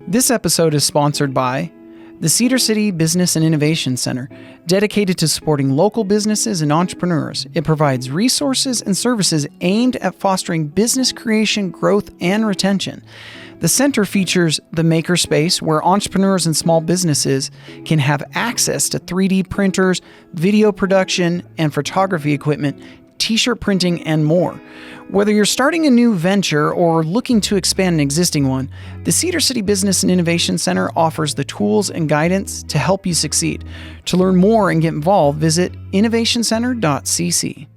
This episode is sponsored by the Cedar City Business and Innovation Center, dedicated to supporting local businesses and entrepreneurs. It provides resources and services aimed at fostering business creation, growth, and retention. The center features the makerspace, where entrepreneurs and small businesses can have access to 3D printers, video production, and photography equipment, t-shirt printing, and more. Whether you're starting a new venture or looking to expand an existing one, the Cedar City Business and Innovation Center offers the tools and guidance to help you succeed. To learn more and get involved, visit innovationcenter.cc.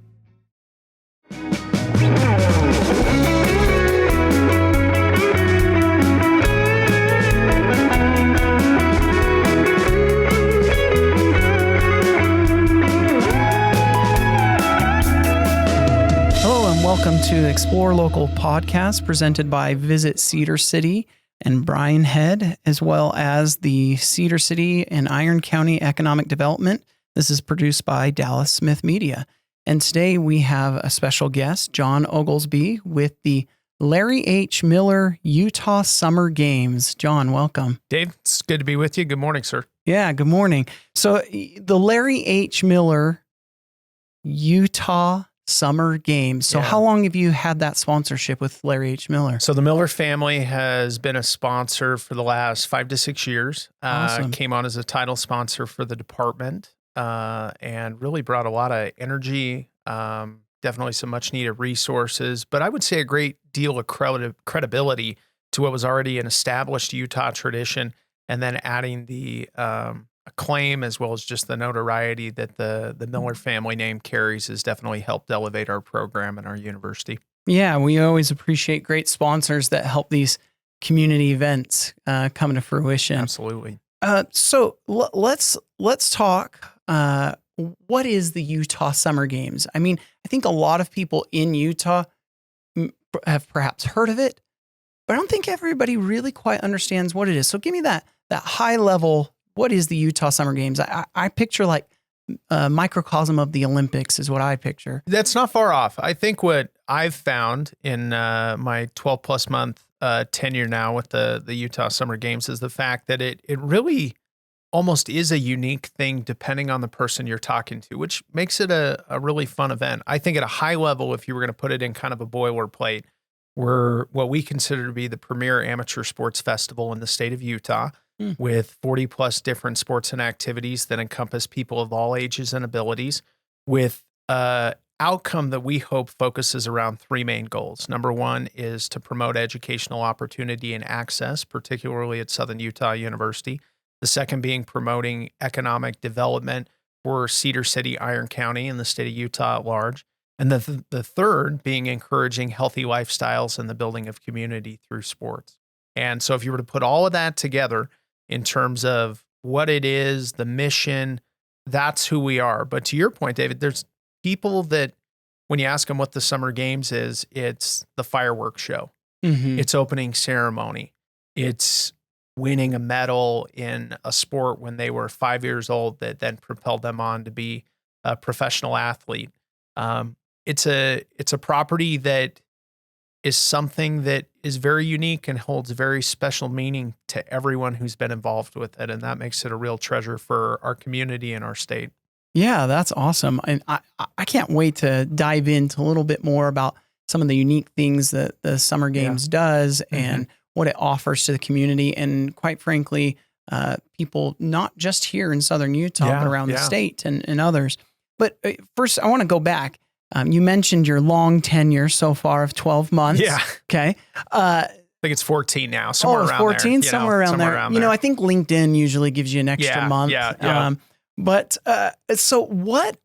Welcome to Explore Local podcast, presented by Visit Cedar City and Bryan Head, as well as the Cedar City and Iron County Economic Development. This is produced by Dallas Smith Media. And today we have a special guest, Jon Oglesby, with the Larry H. Miller Utah Summer Games. Jon, welcome. Dave, it's good to be with you. Good morning, sir. Yeah, good morning. So the Larry H. Miller Utah Summer Games. So how long have you had that sponsorship with Larry H. Miller? So the Miller family has been a sponsor for the last 5 to 6 years. Awesome. Came on as a title sponsor for the department and really brought a lot of energy, definitely some much needed resources, but I would say a great deal of credibility to what was already an established Utah tradition, and then adding the acclaim as well as just the notoriety that the Miller family name carries has definitely helped elevate our program and our university. Yeah, we always appreciate great sponsors that help these community events come to fruition. Absolutely. So let's talk. What is the Utah Summer Games? I mean, I think a lot of people in Utah have perhaps heard of it, but I don't think everybody really quite understands what it is. So give me that high level. What is the Utah Summer Games? I picture like a microcosm of the Olympics is what I picture. That's not far off. I think what I've found in my 12 plus month tenure now with the Utah Summer Games is the fact that it really almost is a unique thing depending on the person you're talking to, which makes it a really fun event. I think at a high level, if you were going to put it in kind of a boilerplate, we're what we consider to be the premier amateur sports festival in the state of Utah, with 40 plus different sports and activities that encompass people of all ages and abilities, with outcome that we hope focuses around 3 main goals. Number 1 is to promote educational opportunity and access, particularly at Southern Utah University. The second being promoting economic development for Cedar City, Iron County, and the state of Utah at large. And the third being encouraging healthy lifestyles and the building of community through sports. And so if you were to put all of that together in terms of what it is, the mission, that's who we are. But to your point, David, there's people that when you ask them what the Summer Games is, it's the fireworks show. Mm-hmm. It's opening ceremony. It's winning a medal in a sport when they were 5 years old that then propelled them on to be a professional athlete. It's a property that is something that is very unique and holds very special meaning to everyone who's been involved with it. And that makes it a real treasure for our community and our state. Yeah, that's awesome. And I can't wait to dive into a little bit more about some of the unique things that the Summer Games does and what it offers to the community. And quite frankly, people not just here in Southern Utah, but around the state and others. But first, I want to go back. You mentioned your long tenure so far of 12 months. Yeah. Okay. I think it's 14 now, somewhere around 14, there. somewhere around there. I think LinkedIn usually gives you an extra month. Yeah. But so what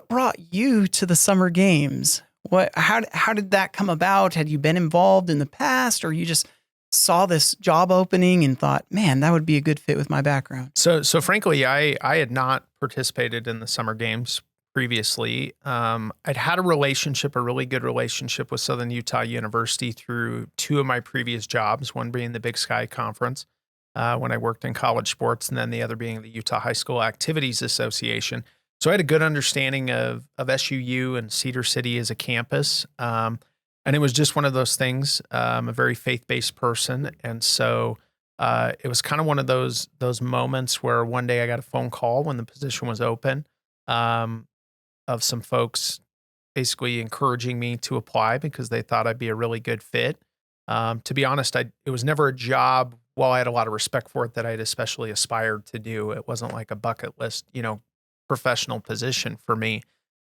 brought you to the Summer Games? How did that come about? Had you been involved in the past, or you just saw this job opening and thought, man, that would be a good fit with my background? So frankly, I had not participated in the Summer Games previously. I'd had a really good relationship with Southern Utah University through 2 of my previous jobs, one being the Big Sky Conference when I worked in college sports, and then the other being the Utah High School Activities Association. So I had a good understanding of SUU and Cedar City as a campus. And it was just one of those things. I'm a very faith-based person. And so it was kind of one of those moments where one day I got a phone call when the position was open, of some folks basically encouraging me to apply because they thought I'd be a really good fit. To be honest, it was never a job, while I had a lot of respect for it, that I'd especially aspired to do. It wasn't like a bucket list, professional position for me.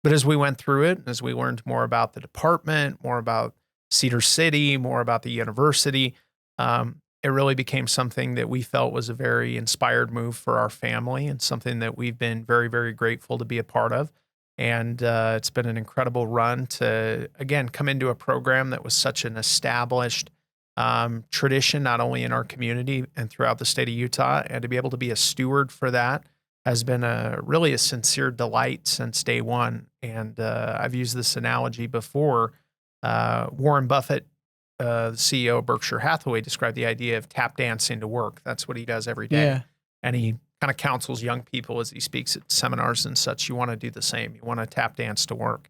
But as we went through it, as we learned more about the department, more about Cedar City, more about the university, it really became something that we felt was a very inspired move for our family and something that we've been very, very grateful to be a part of. And it's been an incredible run to, again, come into a program that was such an established tradition, not only in our community and throughout the state of Utah, and to be able to be a steward for that has been really a sincere delight since day one. And I've used this analogy before. Warren Buffett, the CEO of Berkshire Hathaway, described the idea of tap dancing to work. That's what he does every day. Yeah. And he kind of counsels young people as he speaks at seminars and such. You want to do the same. You want to tap dance to work.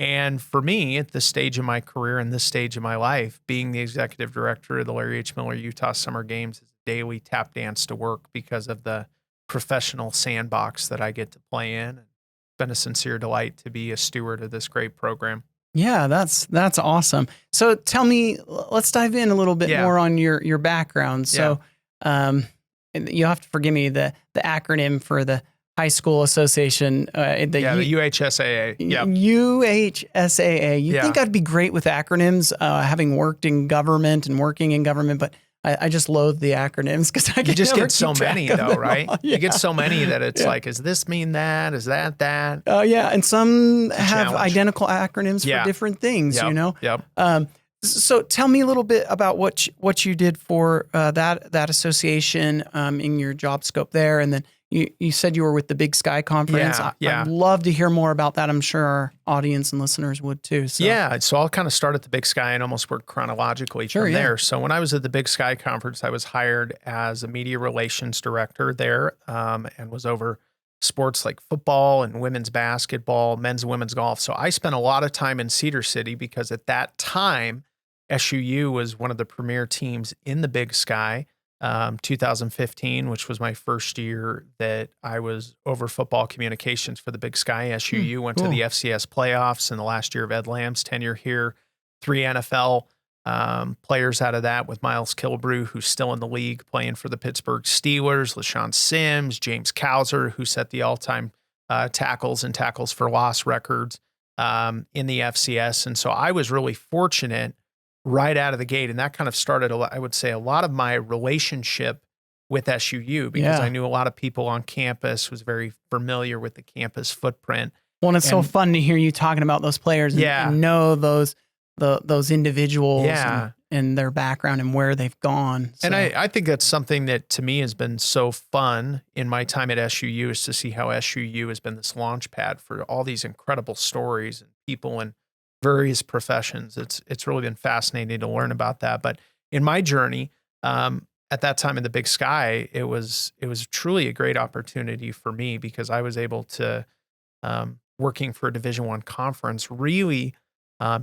And for me, at this stage of my career and this stage of my life, being the executive director of the Larry H. Miller Utah Summer Games is a daily tap dance to work because of the professional sandbox that I get to play in. It's been a sincere delight to be a steward of this great program. Yeah, that's awesome. So tell me, let's dive in a little bit more on your background. So you have to forgive me, the acronym for the High School Association. The UHSAA. Yep. UHSAA. You think I'd be great with acronyms, having worked in government and working in government, but I just loathe the acronyms because you just get so many though, right? Yeah. You get so many that it's like, is this mean that? Is that that? Oh yeah, and some have identical acronyms for different things. Yep. So tell me a little bit about what you did for that association in your job scope there, and then you said you were with the Big Sky Conference. I'd love to hear more about that. I'm sure our audience and listeners would too. So. Yeah, so I'll kind of start at the Big Sky and almost work chronologically from there. So when I was at the Big Sky Conference, I was hired as a media relations director there, and was over sports like football and women's basketball, men's and women's golf. So I spent a lot of time in Cedar City because at that time, SUU was one of the premier teams in the Big Sky. 2015, which was my first year that I was over football communications for the Big Sky. SUU went to the FCS playoffs in the last year of Ed Lamb's tenure here. 3 NFL players out of that, with Miles Kilbrew, who's still in the league playing for the Pittsburgh Steelers, LaShawn Sims, James Cowser, who set the all-time tackles and tackles for loss records in the FCS. And so I was really fortunate right out of the gate. And that kind of started, I would say, a lot of my relationship with SUU because I knew a lot of people on campus, was very familiar with the campus footprint. Well, and it's so fun to hear you talking about those players and know those individuals and their background and where they've gone. So. And I think that's something that to me has been so fun in my time at SUU, is to see how SUU has been this launch pad for all these incredible stories and people and various professions. It's really been fascinating to learn about that. But in my journey, at that time in the Big Sky, it was truly a great opportunity for me because I was able to, working for a Division I conference, really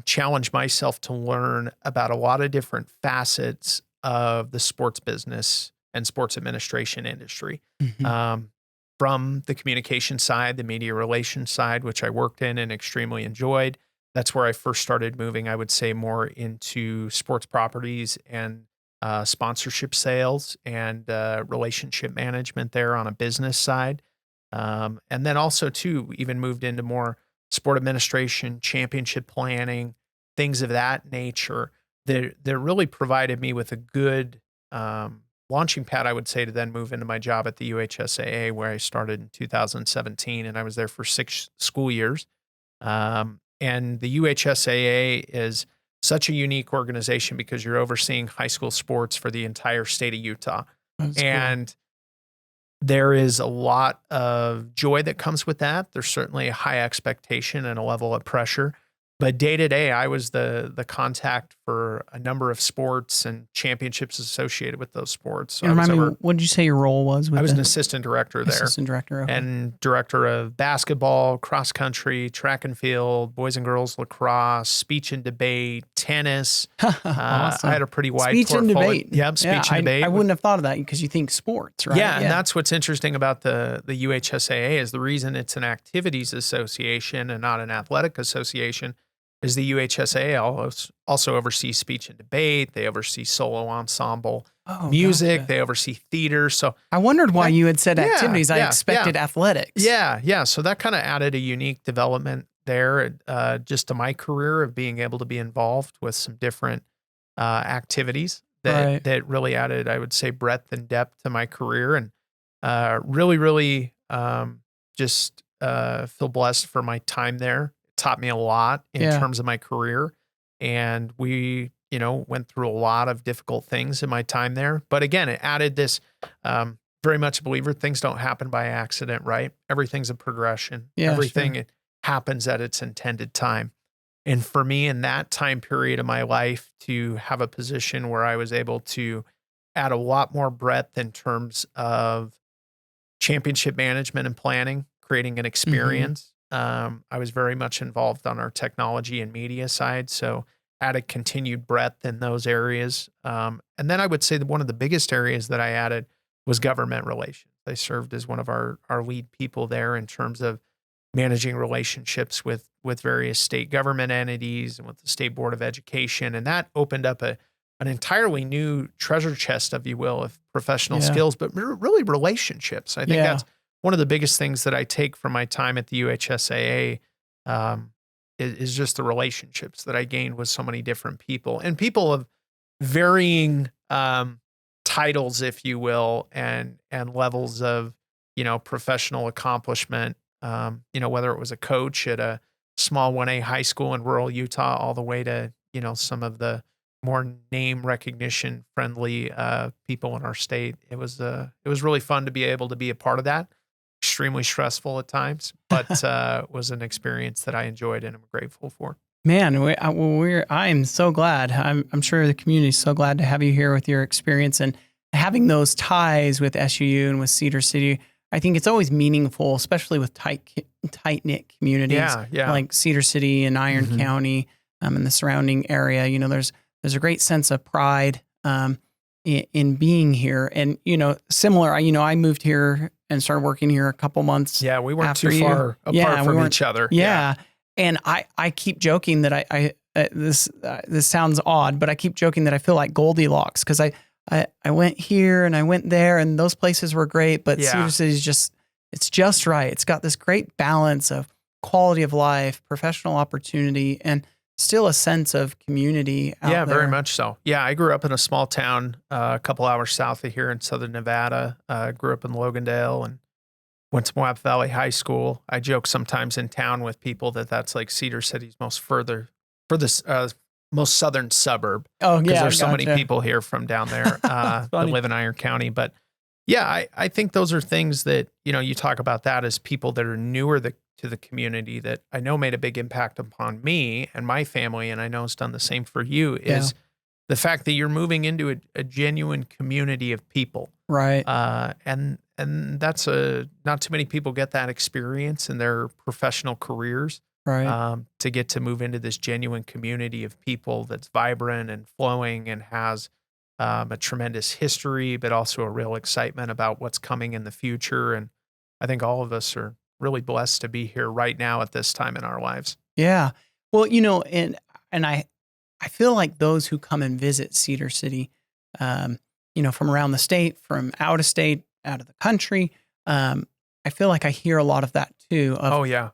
challenge myself to learn about a lot of different facets of the sports business and sports administration industry. From the communication side, the media relations side, which I worked in and extremely enjoyed. That's where I first started moving, I would say, more into sports properties and sponsorship sales and relationship management there on a business side. And then also, too, even moved into more sport administration, championship planning, things of that nature that really provided me with a good launching pad, I would say, to then move into my job at the UHSAA, where I started in 2017, and I was there for 6 school years. And the UHSAA is such a unique organization because you're overseeing high school sports for the entire state of Utah. That's cool. There is a lot of joy that comes with that. There's certainly a high expectation and a level of pressure. But day to day, I was the contact for a number of sports and championships associated with those sports. So remind me, what did you say your role was? I was an assistant director there. Assistant director, okay. And director of basketball, cross country, track and field, boys and girls lacrosse, speech and debate, tennis. Awesome. I had a pretty wide speech and portfolio. debate. Yep, speech and debate. I wouldn't have thought of that because you think sports, right? Yeah, and that's what's interesting about the UHSAA is the reason it's an activities association and not an athletic association is the UHSAA also oversees speech and debate. They oversee solo ensemble music. Gotcha. They oversee theater. So I wondered why you had said yeah, activities. I yeah, expected athletics. yeah. So that kind of added a unique development there just to my career of being able to be involved with some different activities that really added, I would say, breadth and depth to my career and really just feel blessed for my time there. It taught me a lot in terms of my career. And we, went through a lot of difficult things in my time there. But again, it added this very much a believer. Things don't happen by accident, right? Everything's a progression. Yeah, Everything sure. happens at its intended time. And for me in that time period of my life to have a position where I was able to add a lot more breadth in terms of championship management and planning, creating an experience. I was very much involved on our technology and media side. So added continued breadth in those areas. And then I would say that one of the biggest areas that I added was government relations. I served as one of our lead people there in terms of managing relationships with various state government entities and with the State Board of Education. And that opened up an entirely new treasure chest, if you will, of professional skills, but really relationships. I think that's one of the biggest things that I take from my time at the UHSAA is just the relationships that I gained with so many different people and people of varying titles, if you will, and levels of, professional accomplishment. Whether it was a coach at a small 1A high school in rural Utah, all the way to, some of the more name recognition friendly people in our state. It was really fun to be able to be a part of that. Extremely stressful at times, but was an experience that I enjoyed and I'm grateful for. Man, I'm so glad. I'm sure the community is so glad to have you here with your experience and having those ties with SUU and with Cedar City. I think it's always meaningful, especially with tight-knit communities like Cedar City and Iron County and the surrounding area. There's a great sense of pride in being here. And, similar, I moved here and started working here a couple months. Yeah, we weren't too far apart from each other. Yeah. And I keep joking that this sounds odd, but I keep joking that I feel like Goldilocks because I went here and I went there and those places were great, but Cedar City is it's just right. It's got this great balance of quality of life, professional opportunity, and still a sense of community out there. Very much so. Yeah, I grew up in a small town a couple hours south of here in southern Nevada. Grew up in Logandale and went to Moab Valley High School. I joke sometimes in town with people that's like Cedar City's most southern suburb. Oh, yeah. Because there's so many people here from down there that live in Iron County. But yeah, I think those are things that, you talk about that as people that are newer to the community that I know made a big impact upon me and my family. And I know it's done the same for you is the fact that you're moving into a genuine community of people. Right. And that's not too many people get that experience in their professional careers. Right. To get to move into this genuine community of people that's vibrant and flowing and has a tremendous history, but also a real excitement about what's coming in the future. And I think all of us are really blessed to be here right now at this time in our lives. Yeah. Well, and I feel like those who come and visit Cedar City, from around the state, from out of state, out of the country, I feel like I hear a lot of that too.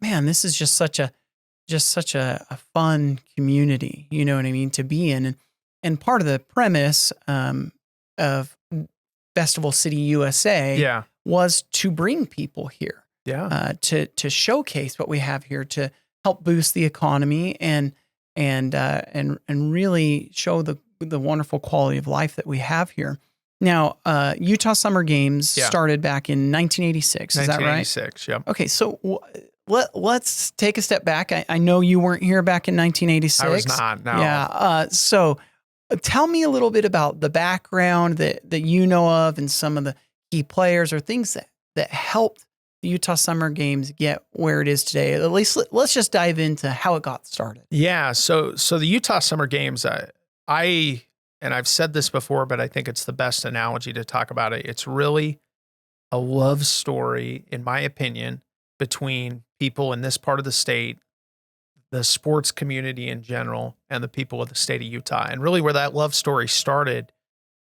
Man, this is just such a fun community. You know what I mean, to be in, and part of the premise of Festival City USA was to bring people here, to showcase what we have here, to help boost the economy and really show the wonderful quality of life that we have here. Now, Utah Summer Games started back in 1986. Is that right? 1986, yeah. Okay, so let's take a step back. I know you weren't here back in 1986. I was not, no. Yeah, so tell me a little bit about the background that you know of and some of the key players or things that helped the Utah Summer Games get where it is today? At least let's just dive into how it got started. Yeah. So the Utah Summer Games, and I've said this before, but I think it's the best analogy to talk about it. It's really a love story, in my opinion, between people in this part of the state, the sports community in general, and the people of the state of Utah. And really where that love story started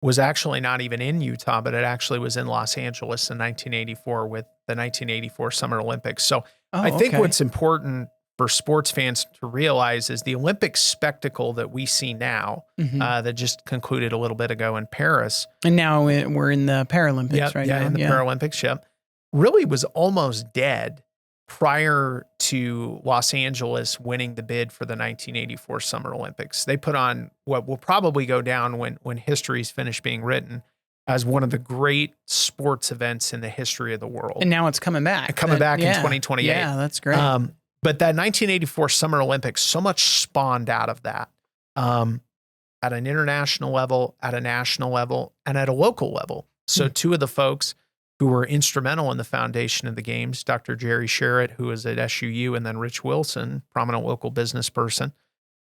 was actually not even in Utah, but it actually was in Los Angeles in 1984 with the 1984 Summer Olympics. So I think what's important for sports fans to realize is the Olympic spectacle that we see now, that just concluded a little bit ago in Paris. And now we're in the Paralympics right now. Yeah, in the Paralympics, really was almost dead prior to Los Angeles winning the bid for the 1984 Summer Olympics. They put on what will probably go down when history's finished being written as one of the great sports events in the history of the world. And now it's coming back. In 2028. Yeah, that's great. But that 1984 Summer Olympics, so much spawned out of that, at an international level, at a national level, and at a local level. So two of the folks who were instrumental in the foundation of the games, Dr. Jerry Sherritt, who was at SUU, and then Rich Wilson, prominent local business person,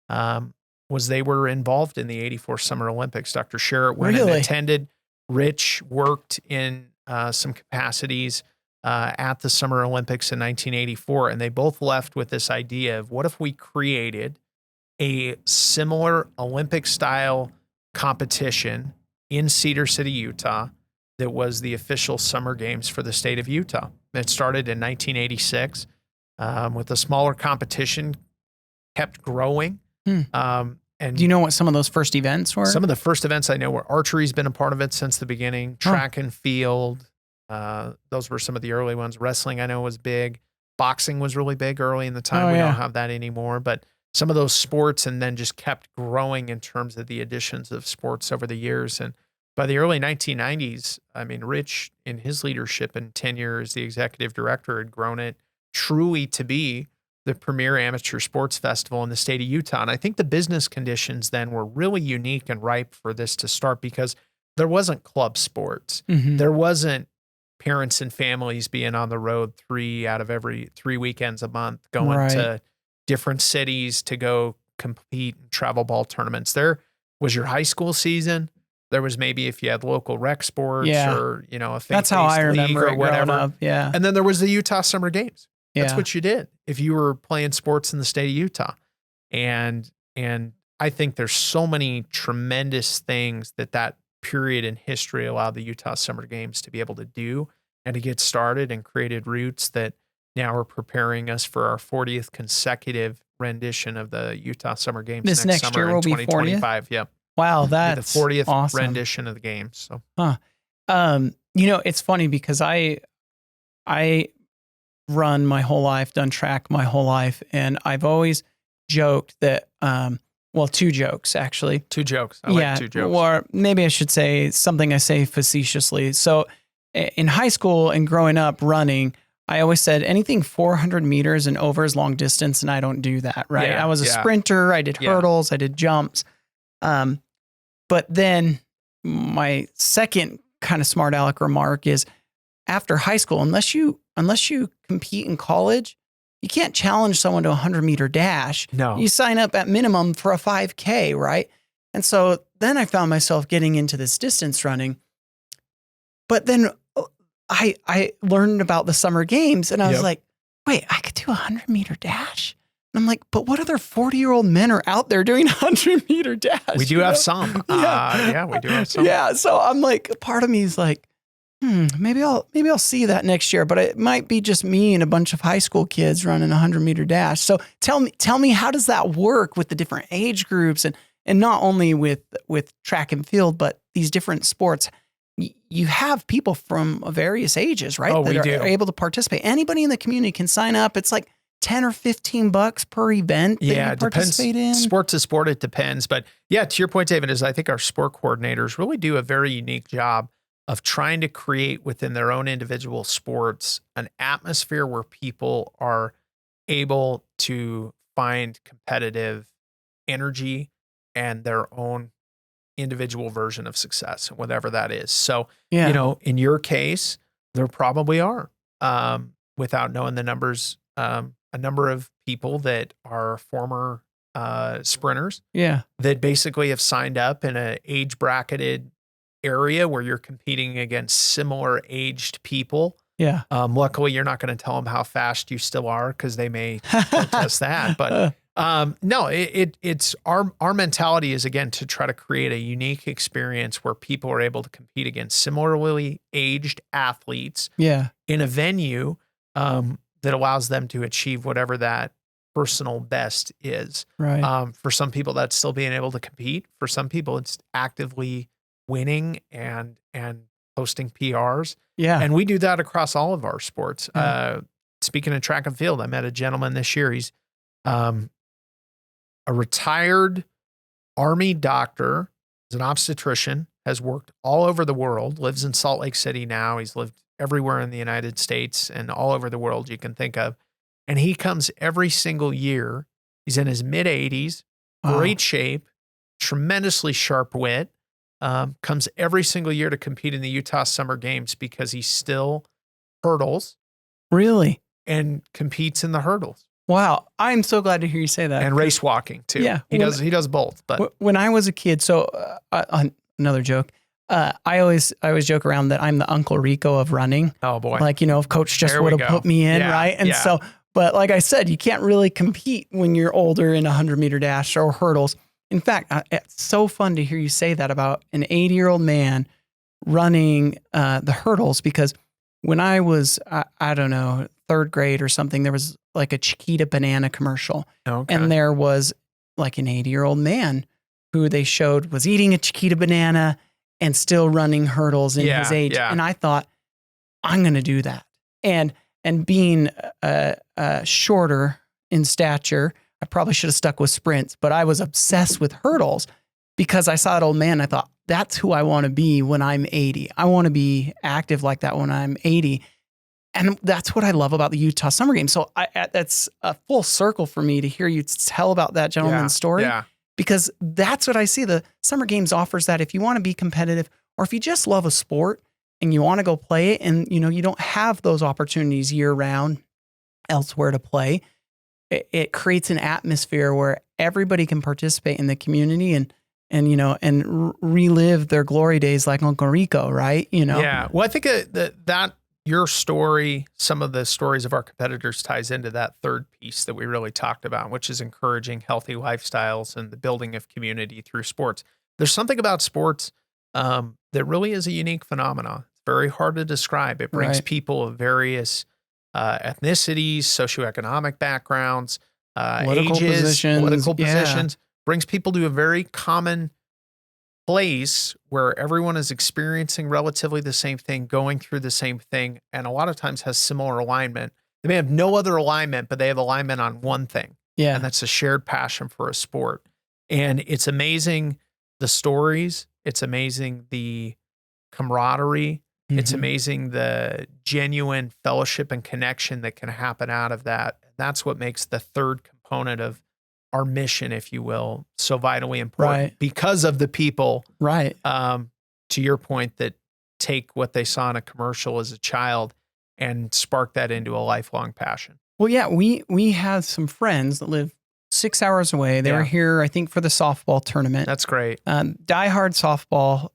they were involved in the 84 Summer Olympics. Dr. Sherritt went and attended. Rich worked in some capacities at the Summer Olympics in 1984, and they both left with this idea of what if we created a similar Olympic-style competition in Cedar City, Utah, that was the official Summer Games for the state of Utah. It started in 1986 with a smaller competition, kept growing. And do you know what some of those first events were? Some of the first events I know were archery's been a part of it since the beginning, track and field. Those were some of the early ones. Wrestling I know was big. Boxing was really big early in the time. We don't have that anymore, but some of those sports, and then just kept growing in terms of the additions of sports over the years. And by the early 1990s, I mean, Rich, in his leadership and tenure as the executive director, had grown it truly to be the premier amateur sports festival in the state of Utah. And I think the business conditions then were really unique and ripe for this to start, because there wasn't club sports. There wasn't parents and families being on the road 3 out of every 3 weekends a month, going to different cities to go compete in travel ball tournaments. There was your high school season. There was maybe if you had local rec sports or, a that's how I remember or whatever. Up. Yeah. And then there was the Utah Summer Games. That's Yeah. what you did if you were playing sports in the state of Utah. And I think there's so many tremendous things that period in history allowed the Utah Summer Games to be able to do and to get started, and created roots that now are preparing us for our 40th consecutive rendition of the Utah Summer Games This next summer year will in be 2025. Yeah. Wow, that's the 40th awesome. rendition of the games. So, it's funny because I run my whole life, done track my whole life, and I've always joked that, 2 jokes actually. 2 jokes. I like 2 jokes. Or maybe I should say something I say facetiously. So in high school and growing up running, I always said anything 400 meters and over is long distance, and I don't do that, right? Yeah, I was a sprinter. I did hurdles. I did jumps. But then my second kind of smart aleck remark is, after high school, unless you compete in college, you can't challenge someone to a 100-meter dash. No. You sign up at minimum for a 5K, right? And so then I found myself getting into this distance running. But then I learned about the Summer Games, and I was like, wait, I could do a 100-meter dash? And I'm like, but what other 40-year-old men are out there doing a 100-meter dash? We do have some. We do have some. Yeah, so I'm like, part of me is like, maybe I'll see that next year, but it might be just me and a bunch of high school kids running a 100-meter dash. So tell me, how does that work with the different age groups, and not only with track and field, but these different sports? You have people from various ages, right? Oh, that we are do. able to participate. Anybody in the community can sign up. It's like $10 or $15 per event that you participate in. Sport to sport, it depends. But yeah, to your point, David, is I think our sport coordinators really do a very unique job of trying to create within their own individual sports an atmosphere where people are able to find competitive energy and their own individual version of success, whatever that is. So, in your case, there probably are. without knowing the numbers, a number of people that are former sprinters Yeah. that basically have signed up in an age bracketed area where you're competing against similar aged people. Yeah. Luckily, you're not going to tell them how fast you still are because they may protest that. But no, it's our mentality is, again, to try to create a unique experience where people are able to compete against similarly aged athletes Yeah. in a venue that allows them to achieve whatever that personal best is. Right. For some people, that's still being able to compete. For some people, it's actively winning and posting PRs. Yeah. And we do that across all of our sports. Yeah. Speaking of track and field, I met a gentleman this year. He's a retired Army doctor, is an obstetrician, has worked all over the world, lives in Salt Lake City now. He's lived everywhere in the United States and all over the world you can think of. And he comes every single year. He's in his mid 80s, great shape, tremendously sharp wit. Comes every single year to compete in the Utah Summer Games because he still hurdles Really? and competes in the hurdles Wow. I'm so glad to hear you say that. and race walking too. Yeah. He does both. But When I was a kid, so another joke. I always joke around that I'm the Uncle Rico of running. oh boy, Like, if coach just There we would have go. put me in, Yeah, right? And yeah. so, but like I said, you can't really compete when you're older in a 100-meter dash or hurdles. In fact, it's so fun to hear you say that about an 80-year-old man running the hurdles, because when I was, I don't know, third grade or something, there was like a Chiquita banana commercial. okay. And there was like an 80-year-old man who they showed was eating a Chiquita banana and still running hurdles in his age. Yeah. And I thought, I'm going to do that. And being shorter in stature, I probably should have stuck with sprints, but I was obsessed with hurdles because I saw that old man. I thought, that's who I want to be when I'm 80. I want to be active like that when I'm 80. And that's what I love about the Utah Summer Games. So that's a full circle for me to hear you tell about that gentleman's story, Yeah. because that's what I see. The Summer Games offers that if you want to be competitive, or if you just love a sport and you want to go play it, and you don't have those opportunities year round elsewhere to play, it creates an atmosphere where everybody can participate in the community and relive their glory days like Uncle Rico, right? Yeah. Well, I think that your story, some of the stories of our competitors, ties into that third piece that we really talked about, which is encouraging healthy lifestyles and the building of community through sports. There's something about sports that really is a unique phenomenon. It's very hard to describe. It brings Right. people of various ethnicities, socioeconomic backgrounds, Political ages, positions. political Yeah. positions, brings people to a very common place where everyone is experiencing relatively the same thing, going through the same thing, and a lot of times has similar alignment. They may have no other alignment, but they have alignment on one thing, Yeah. and that's a shared passion for a sport. And it's amazing the stories. It's amazing the camaraderie. It's Mhm. amazing the genuine fellowship and connection that can happen out of that. And that's what makes the third component of our mission, if you will, so vitally important, Right. because of the people, Right. to your point, that take what they saw in a commercial as a child and spark that into a lifelong passion. Well, yeah, we had some friends that live 6 hours away. They Yeah. were here, I think, for the softball tournament. That's great. Diehard softball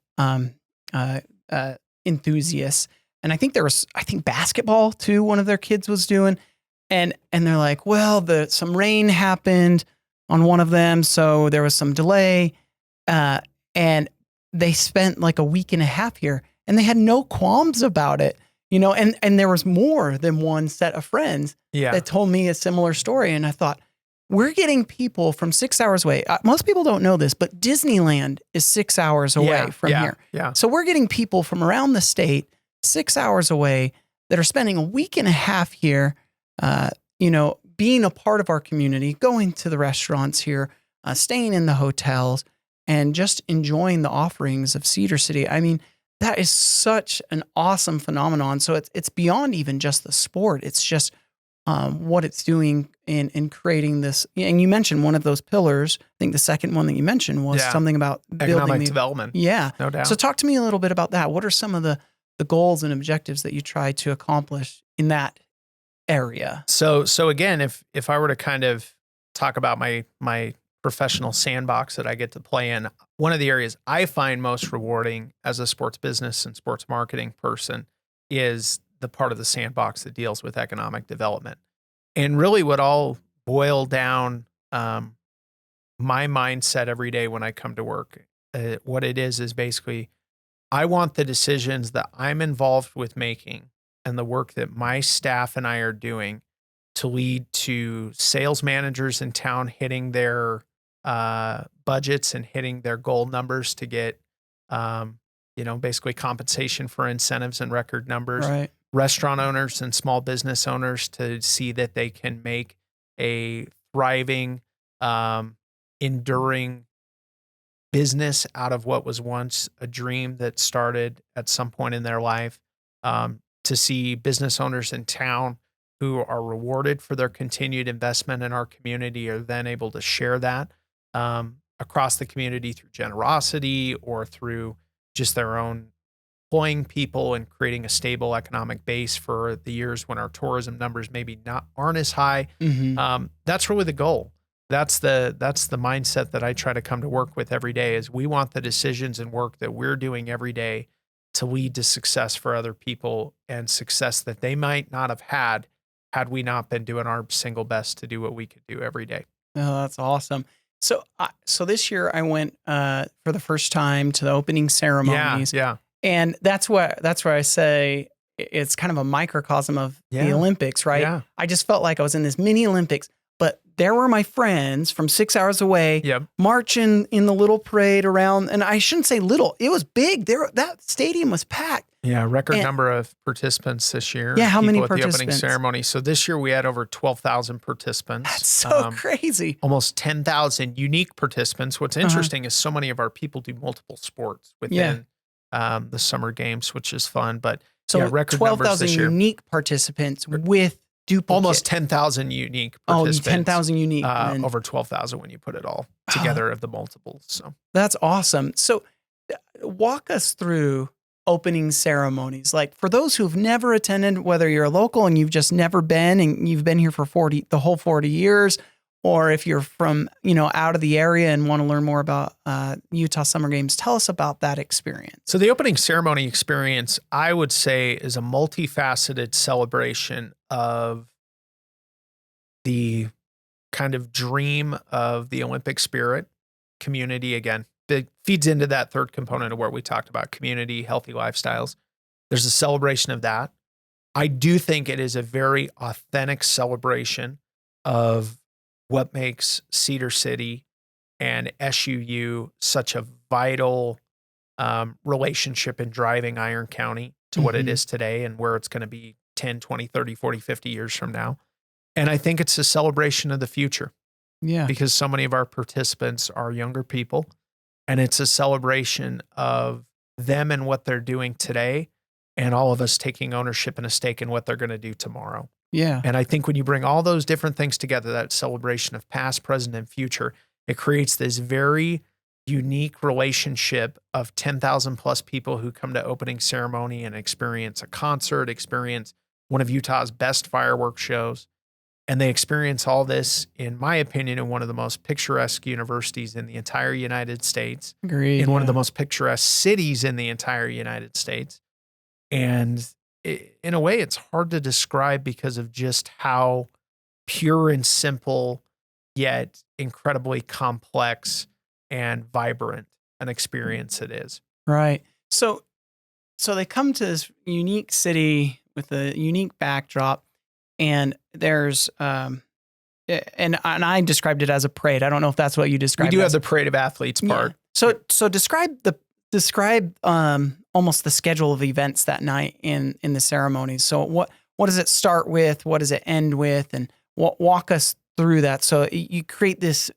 enthusiasts, and I think there was basketball too. One of their kids was doing, and they're like, well, some rain happened on one of them, so there was some delay, and they spent like a week and a half here, and they had no qualms about it. And there was more than one set of friends Yeah. that told me a similar story. And I thought, we're getting people from 6 hours away. Most people don't know this, but Disneyland is 6 hours away from here. Yeah. So we're getting people from around the state, 6 hours away, that are spending a week and a half here, being a part of our community, going to the restaurants here, staying in the hotels, and just enjoying the offerings of Cedar City. I mean, that is such an awesome phenomenon. So it's beyond even just the sport. It's just what it's doing in creating this. And you mentioned one of those pillars. I think the second one that you mentioned was Yeah. something about Economic building development. Yeah. No doubt. So talk to me a little bit about that. What are some of the goals and objectives that you try to accomplish in that area? So again, if I were to kind of talk about my professional sandbox that I get to play in, one of the areas I find most rewarding as a sports business and sports marketing person is the part of the sandbox that deals with economic development. And really what I'll boil down my mindset every day when I come to work, what it is basically I want the decisions that I'm involved with making and the work that my staff and I are doing to lead to sales managers in town hitting their budgets and hitting their goal numbers to get, basically compensation for incentives and record numbers. Right. Restaurant owners and small business owners to see that they can make a thriving, enduring business out of what was once a dream that started at some point in their life. To see business owners in town who are rewarded for their continued investment in our community are then able to share that across the community through generosity or through just their own employing people and creating a stable economic base for the years when our tourism numbers maybe aren't as high. That's really the goal. That's the mindset that I try to come to work with every day is we want the decisions and work that we're doing every day to lead to success for other people and success that they might not have had we not been doing our single best to do what we could do every day. Oh, that's awesome. So, so this year I went for the first time to the opening ceremonies. Yeah. And that's where I say it's kind of a microcosm of the Olympics, right? Yeah. I just felt like I was in this mini Olympics, but there were my friends from 6 hours away marching in the little parade around. And I shouldn't say little, it was big. That stadium was packed. Yeah, record number of participants this year. Yeah, how many at participants? The opening ceremony. So this year we had over 12,000 participants. That's so crazy. Almost 10,000 unique participants. What's interesting is so many of our people do multiple sports within the summer games, which is fun. But so record 12,000 this year. Unique participants with duplicate. Almost 10,000 unique participants. 10,000 unique. Over 12,000 when you put it all together of the multiples. So that's awesome. So walk us through opening ceremonies. Like for those who've never attended, whether you're a local and you've just never been and you've been here for the whole 40 years, or if you're from, out of the area and want to learn more about Utah Summer Games, tell us about that experience. So the opening ceremony experience, I would say, is a multifaceted celebration of the kind of dream of the Olympic spirit, community again. It feeds into that third component of where we talked about community, healthy lifestyles. There's a celebration of that. I do think it is a very authentic celebration of what makes Cedar City and SUU such a vital relationship in driving Iron County to what it is today and where it's going to be 10, 20, 30, 40, 50 years from now. And I think it's a celebration of the future. Yeah. Because so many of our participants are younger people. And it's a celebration of them and what they're doing today, and all of us taking ownership and a stake in what they're going to do tomorrow. Yeah. And I think when you bring all those different things together, that celebration of past, present, and future, it creates this very unique relationship of 10,000 plus people who come to opening ceremony and experience a concert, experience one of Utah's best fireworks shows. And they experience all this, in my opinion, in one of the most picturesque universities in the entire United States. Agreed. In one of the most picturesque cities in the entire United States. And in a way, it's hard to describe because of just how pure and simple, yet incredibly complex and vibrant an experience it is. Right. So they come to this unique city with a unique backdrop. And there's, and I described it as a parade. I don't know if that's what you described. We do have the parade of athletes part. Yeah. So describe almost the schedule of events that night in the ceremonies. So what does it start with? What does it end with? And walk us through that. So you create this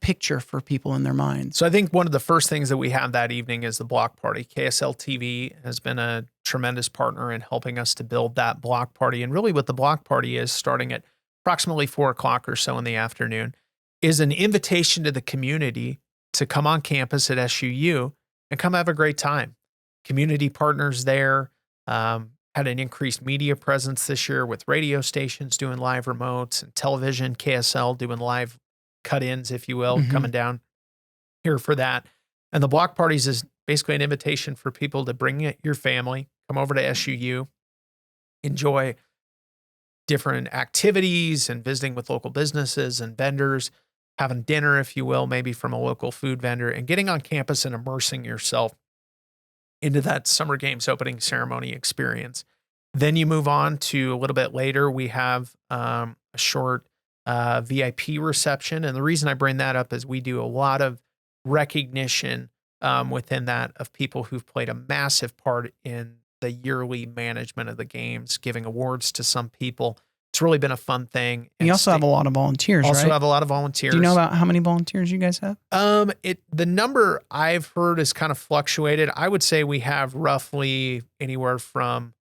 picture for people in their minds. So I think one of the first things that we have that evening is the block party. KSL TV has been a tremendous partner in helping us to build that block party. And really what the block party is, starting at approximately 4:00 or so in the afternoon, is an invitation to the community to come on campus at SUU and come have a great time. Community partners there, had an increased media presence this year with radio stations doing live remotes and television, KSL doing live cut-ins, if you will, coming down here for that. And the block parties is basically an invitation for people to bring your family, come over to SUU, enjoy different activities and visiting with local businesses and vendors, having dinner, if you will, maybe from a local food vendor, and getting on campus and immersing yourself into that Summer Games opening ceremony experience. Then you move on to a little bit later, we have a short VIP reception. And the reason I bring that up is we do a lot of recognition within that of people who've played a massive part in the yearly management of the games, giving awards to some people. It's really been a fun thing. You also have a lot of volunteers, also right? have a lot of volunteers. Do you know about how many volunteers you guys have? The number I've heard is kind of fluctuated. I would say we have roughly anywhere from,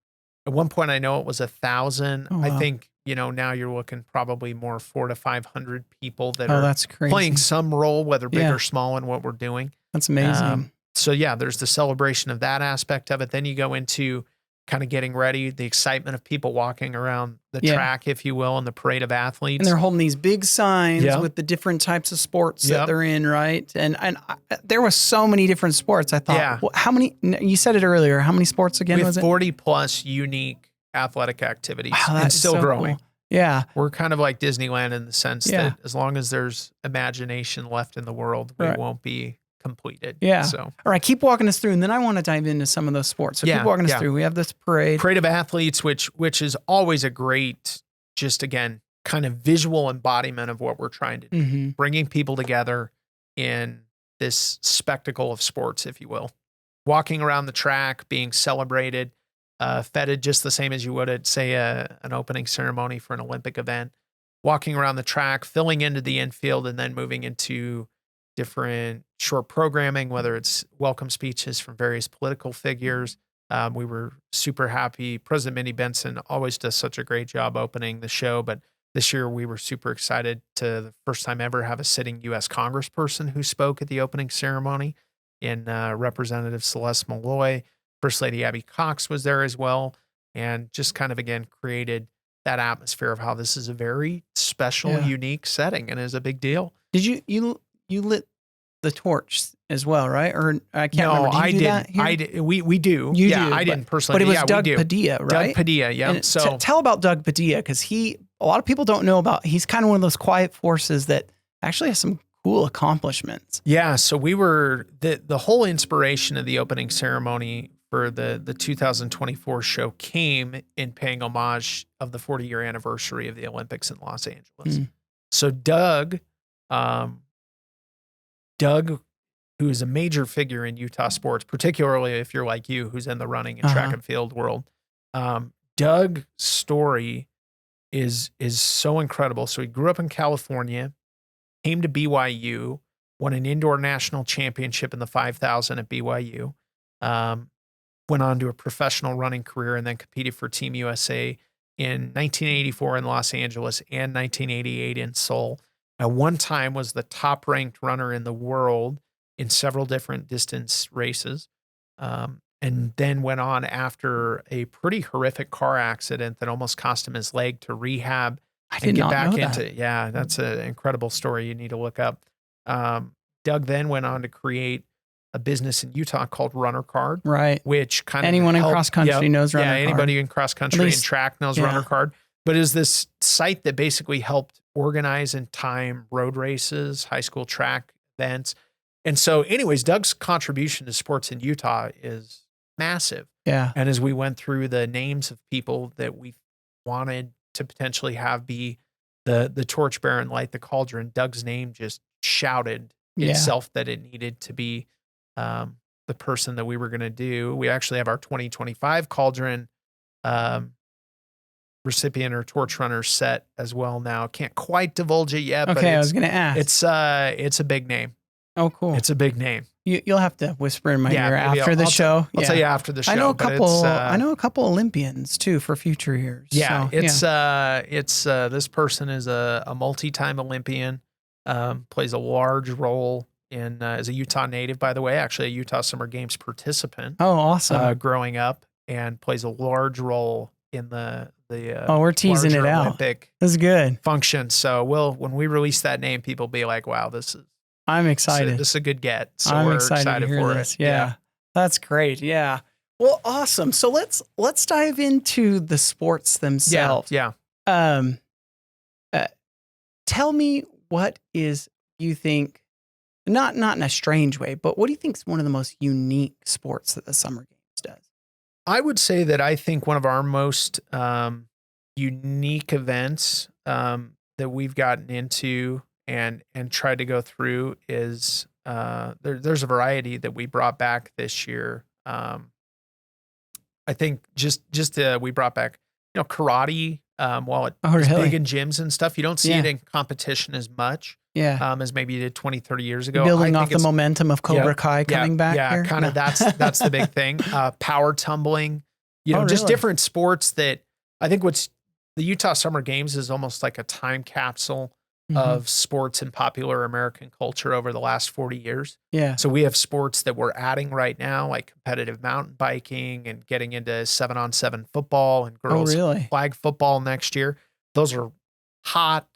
at one point I know it was 1,000. Oh, wow. I think, now you're looking probably more 400 to 500 people that are that's crazy. playing some role, whether big or small, in what we're doing. That's amazing. So yeah, there's the celebration of that aspect of it. Then you go into kind of getting ready, the excitement of people walking around the track, if you will, and the parade of athletes. And they're holding these big signs with the different types of sports that they're in, right? And there were so many different sports. I thought, well, how many, you said it earlier, how many sports again was it? 40 plus unique athletic activities. Wow, and still so growing. Cool. Yeah. We're kind of like Disneyland in the sense that as long as there's imagination left in the world, we won't be completed. Yeah. So, all right, keep walking us through, and then I want to dive into some of those sports. So keep walking us through. We have this parade of athletes, which is always a great, just again, kind of visual embodiment of what we're trying to do, bringing people together in this spectacle of sports, if you will, walking around the track, being celebrated, feted just the same as you would at, say, an opening ceremony for an Olympic event, walking around the track, filling into the infield, and then moving into different short programming, whether it's welcome speeches from various political figures. We were super happy. President Mindy Benson always does such a great job opening the show, but this year we were super excited to, the first time ever, have a sitting U.S. Congressperson who spoke at the opening ceremony in Representative Celeste Malloy. First Lady Abby Cox was there as well, and just kind of, again, created that atmosphere of how this is a very special, unique setting and is a big deal. Did you lit the torch as well, right? Or I can't remember. Did you do that here? I did. We do. You do. I didn't personally. But it was Doug Padilla, right? Doug Padilla, yeah. And so tell about Doug Padilla, because a lot of people don't know about, he's kind of one of those quiet forces that actually has some cool accomplishments. Yeah. So we were, the whole inspiration of the opening ceremony for the 2024 show came in paying homage of the 40-year anniversary of the Olympics in Los Angeles. So Doug, who is a major figure in Utah sports, particularly if you're like you, who's in the running and track and field world, Doug's story is so incredible. So he grew up in California, came to BYU, won an indoor national championship in the 5,000 at BYU, went on to a professional running career, and then competed for Team USA in 1984 in Los Angeles and 1988 in Seoul. At one time was the top ranked runner in the world in several different distance races. And then went on after a pretty horrific car accident that almost cost him his leg to rehab and get back into it. Yeah, that's an incredible story you need to look up. Doug then went on to create a business in Utah called Runner Card, right? Which kind of anyone in cross country knows Runner Card. Yeah, anybody in cross country and track knows Runner Card. But is this site that basically helped organize and time road races, high school track events. And so anyways, Doug's contribution to sports in Utah is massive. Yeah. And as we went through the names of people that we wanted to potentially have be the torchbearer and light the cauldron, Doug's name just shouted itself that it needed to be the person that we were going to do. We actually have our 2025 cauldron recipient or torch runner set as well now. Can't quite divulge it yet. Okay, but I was going to ask. It's a big name. Oh, cool. It's a big name. You'll have to whisper in my ear after the show. I'll tell you after the show. I know a couple Olympians too for future years. Yeah, so, this person is a multi-time Olympian. Plays a large role in as a Utah native, by the way. Actually, a Utah Summer Games participant. Oh, awesome! Growing up, and plays a large role in the we're teasing larger it out. Olympic That's good. function. So when we release that name, people be like, wow, I'm excited. This is a good get. So I'm we're excited to hear for this. it. Yeah. That's great. Yeah. Well, awesome. So let's dive into the sports themselves. Yeah. Tell me what is you think, not in a strange way, but what do you think is one of the most unique sports that the Summer Games does? I would say that I think one of our most unique events that we've gotten into and tried to go through is there's a variety that we brought back this year. I think we brought back karate. While it's big in gyms and stuff, you don't see it in competition as much. As maybe you did 20, 30 years ago. Building off the momentum of Cobra Kai coming back here? Yeah, kind of that's the big thing. Power tumbling, just different sports that I think the Utah Summer Games is almost like a time capsule of sports and popular American culture over the last 40 years. Yeah. So we have sports that we're adding right now, like competitive mountain biking and getting into 7-on-7 football and girls flag football next year. Those are hot,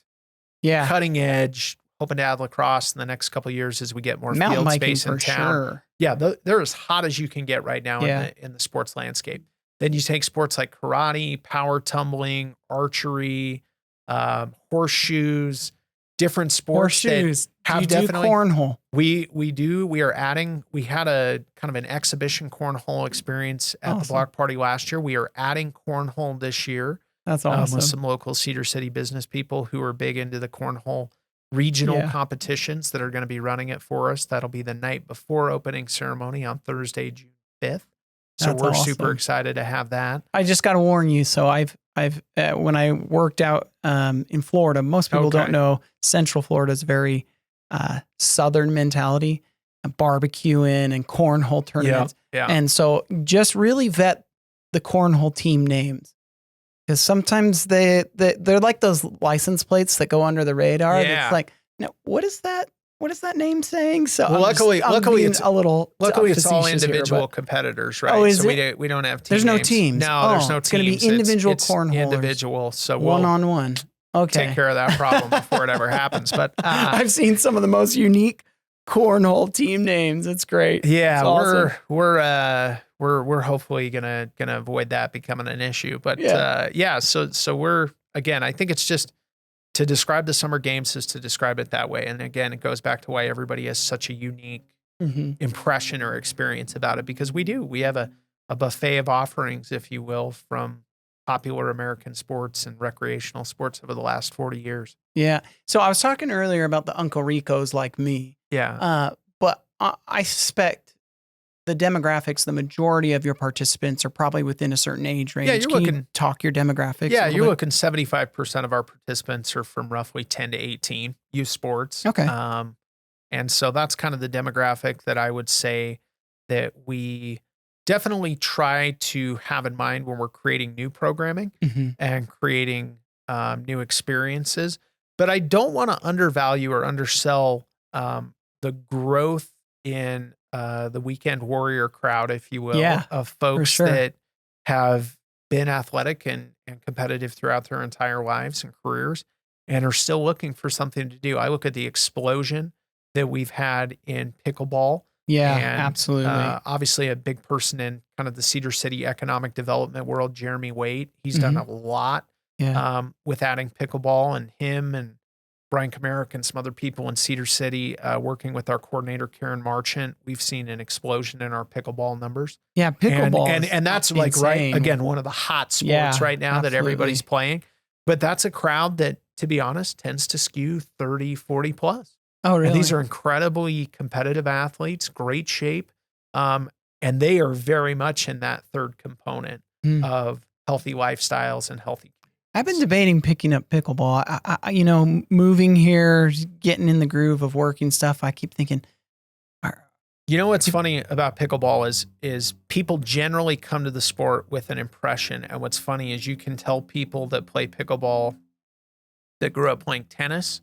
cutting edge. Hoping to add lacrosse in the next couple of years as we get more mountain field space in town. Sure. Yeah, they're as hot as you can get right now in the sports landscape. Then you take sports like karate, power tumbling, archery, horseshoes, different sports. Horseshoes. Have do you do cornhole? We do. We are adding. We had a kind of an exhibition cornhole experience at the block party last year. We are adding cornhole this year. That's awesome. With some local Cedar City business people who are big into the cornhole regional competitions that are going to be running it for us. That'll be the night before opening ceremony on Thursday, June 5th. So we're super excited to have that. I just got to warn you. So I've when I worked out in Florida, most people don't know Central Florida is very Southern mentality, barbecuing and cornhole tournaments. Yeah. And so just really vet the cornhole team names. Because sometimes they're like those license plates that go under the radar. Yeah. It's like, no, what is that? What is that name saying? So well, luckily it's all individual here, competitors, right? Oh, is so it? We don't have teams. There's no teams. No, there's no teams. It's going to be individual cornholers. Individual. So we'll one-on-one. Okay. Take care of that problem before it ever happens. But I've seen some of the most unique cornhole team names. It's great. Yeah, it's awesome. we're hopefully gonna avoid that becoming an issue. But so we're, again, I think it's just to describe the Summer Games is to describe it that way. And again, it goes back to why everybody has such a unique impression or experience about it, because we have a buffet of offerings, if you will, from popular American sports and recreational sports over the last 40 years. Yeah. So I was talking earlier about the Uncle Ricos like me. Yeah. But I suspect the demographics, the majority of your participants are probably within a certain age range. Yeah, you talk your demographics? Yeah, you're looking 75% of our participants are from roughly 10 to 18 youth sports. Okay. And so that's kind of the demographic that I would say that we definitely try to have in mind when we're creating new programming and creating new experiences. But I don't want to undervalue or undersell the growth in the weekend warrior crowd, if you will, of folks that have been athletic and competitive throughout their entire lives and careers and are still looking for something to do. I look at the explosion that we've had in pickleball. Yeah, and, absolutely. Obviously a big person in kind of the Cedar City economic development world, Jeremy Waite. He's done a lot with adding pickleball, and him and Brian Kamerick and some other people in Cedar City working with our coordinator, Karen Marchant. We've seen an explosion in our pickleball numbers. Yeah, pickleball. And that's like, insane. right, again, one of the hot sports right now that everybody's playing. But that's a crowd that, to be honest, tends to skew 30, 40 plus. Oh, really? And these are incredibly competitive athletes, great shape. And they are very much in that third component of healthy lifestyles and healthy. I've been debating picking up pickleball. I moving here, getting in the groove of working stuff. I keep thinking, you know, what's funny about pickleball is people generally come to the sport with an impression. And what's funny is you can tell people that play pickleball that grew up playing tennis.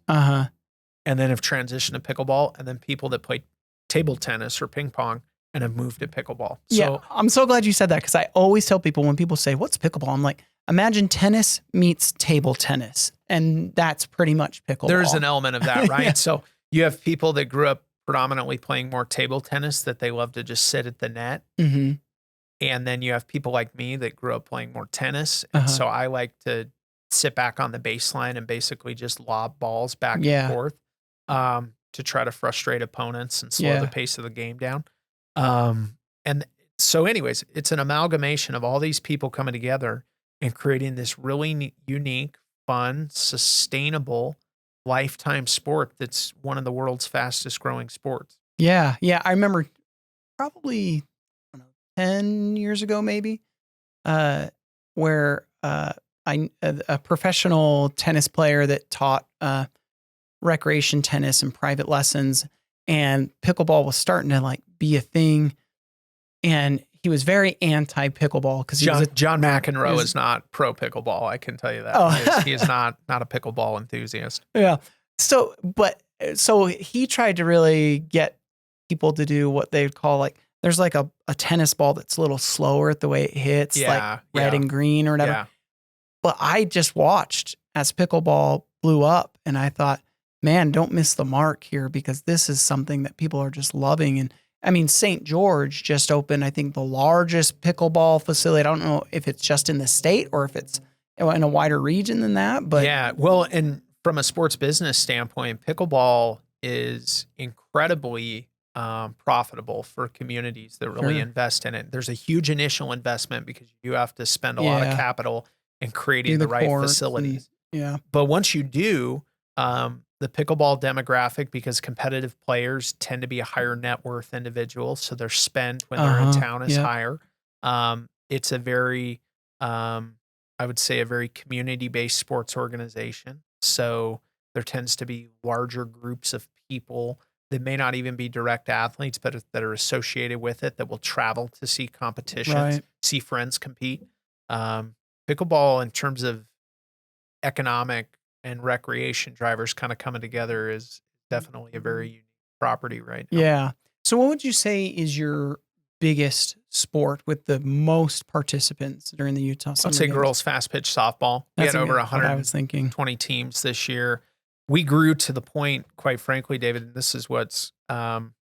And then have transitioned to pickleball, and then people that play table tennis or ping pong and have moved to pickleball. Yeah, So I'm so glad you said that because I always tell people when people say, what's pickleball? I'm like, imagine tennis meets table tennis. And that's pretty much pickleball. there's an element of that, right? Yeah. So you have people that grew up predominantly playing more table tennis that they love to just sit at the net. Mm-hmm. And then you have people like me that grew up playing more tennis. And Uh-huh. so I like to sit back on the baseline and basically just lob balls back Yeah. and forth to try to frustrate opponents and slow Yeah. the pace of the game down. And so anyways, it's an amalgamation of all these people coming together and creating this really unique, fun, sustainable, lifetime sport that's one of the world's fastest growing sports. Yeah. Yeah. I remember probably, I don't know, 10 years ago, maybe, where a professional tennis player that taught recreation tennis and private lessons, and pickleball was starting to like be a thing. And he was very anti pickleball because John McEnroe is not pro pickleball. I can tell you that. Oh. He is not a pickleball enthusiast. Yeah. So he tried to really get people to do what they would call like, there's like a tennis ball that's a little slower at the way it hits, like red and green or whatever. Yeah. But I just watched as pickleball blew up and I thought, man, don't miss the mark here because this is something that people are just loving. And I mean, St. George just opened, I think, the largest pickleball facility. I don't know if it's just in the state or if it's in a wider region than that. But yeah, well, and from a sports business standpoint, pickleball is incredibly profitable for communities that really invest in it. There's a huge initial investment because you have to spend a lot of capital in creating the right facilities. But once you do, the pickleball demographic, because competitive players tend to be a higher net worth individual, so their spend when they're in town is higher. It's a very, I would say, a very community-based sports organization. So there tends to be larger groups of people that may not even be direct athletes, but that are associated with it that will travel to see competitions, see friends compete. Pickleball, in terms of economic and recreation drivers kind of coming together, is definitely a very unique property right now. Yeah. So what would you say is your biggest sport with the most participants during the Utah Summer I'd say Games? girls fast pitch softball. We had over 120 teams this year. We grew to the point, quite frankly, David, and this is what's been